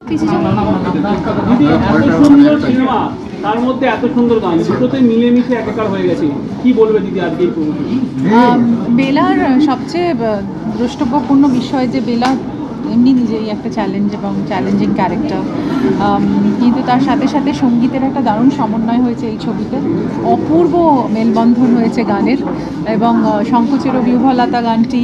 দিদি এত সুন্দর সিনেমা তার মধ্যে এত সুন্দর গান দুটোতে মিলেমিশে একাকার হয়ে গেছে, কি বলবে দিদি আজকে এই বেলার সবচেয়ে দ্রষ্টব্যপূর্ণ বিষয় যে বেলা এমনি নিজেই একটা চ্যালেঞ্জ এবং চ্যালেঞ্জিং ক্যারেক্টার, কিন্তু তার সাথে সাথে সঙ্গীতের একটা দারুণ সমন্বয় হয়েছে এই ছবিতে। অপূর্ব মেলবন্ধন হয়েছে গানের, এবং শঙ্খচির বিহ্বলতা গানটি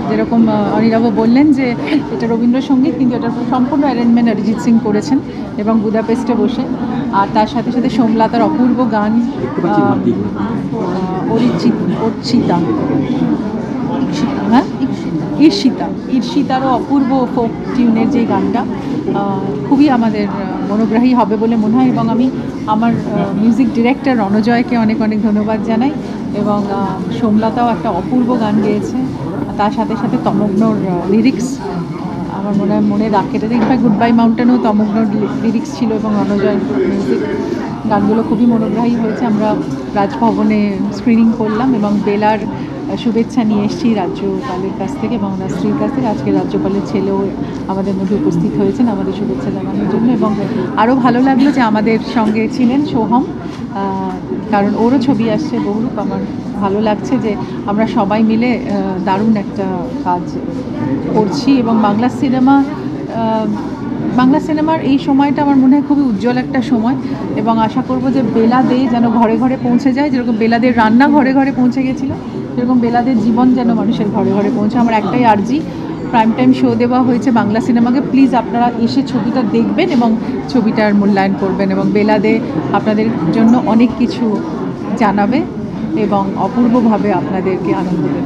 যেরকম অনিরাভ বললেন যে এটা রবীন্দ্রসঙ্গীত, কিন্তু এটা সম্পূর্ণ অ্যারেঞ্জমেন্ট অরিজিৎ সিং করেছেন এবং বুদাপেস্টে বসে। আর তার সাথে সাথে সোমলতার অপূর্ব গান অর্চিতা, হ্যাঁ ঈর্ষিতারও অপূর্ব ফোক টিউনের যে গানটা খুবই আমাদের মনোগ্রাহী হবে বলে মনে হয়। এবং আমি আমার মিউজিক ডিরেক্টর রণজয়কে অনেক অনেক ধন্যবাদ জানাই। এবং সোমলতাও একটা অপূর্ব গান গেয়েছে। তার সাথে সাথে তমগ্নর লিরিক্স আমার মনে দাগ কেটে দেয়। ইনফ্যাক্ট গুড বাই মাউন্টেনও তমগ্নর লিরিক্স ছিল এবং রণজয় মিউজিক। গানগুলো খুবই মনোগ্রাহী হয়েছে। আমরা রাজভবনে স্ক্রিনিং করলাম এবং বেলার শুভেচ্ছা নিয়ে এসেছি রাজ্যপালের কাছ থেকে এবং ওনার স্ত্রীর কাছ থেকে। আজকে রাজ্যপালের ছেলেও আমাদের মধ্যে উপস্থিত হয়েছেন আমাদের শুভেচ্ছা জানানোর জন্য। এবং আরও ভালো লাগলো যে আমাদের সঙ্গে ছিলেন সোহম, কারণ ওরও ছবি আসছে বহুরূপ। আমার ভালো লাগছে যে আমরা সবাই মিলে দারুণ একটা কাজ করছি। এবং বাংলা সিনেমার এই সময়টা আমার মনে হয় খুবই উজ্জ্বল একটা সময়। এবং আশা করব যে বেলা দে যেন ঘরে ঘরে পৌঁছে যায়, যেরকম বেলাদের রান্না ঘরে ঘরে পৌঁছে গেছিলো, সেরকম বেলাদের জীবন যেন মানুষের ঘরে ঘরে পৌঁছে। আমার একটাই আর্জি, প্রাইম টাইম শো দেওয়া হয়েছে বাংলা সিনেমাকে, প্লিজ আপনারা এসে ছবিটা দেখবেন এবং ছবিটার মূল্যায়ন করবেন। এবং বেলাদে আপনাদের জন্য অনেক কিছু জানাবে এবং অপূর্বভাবে আপনাদেরকে আনন্দ দেবে।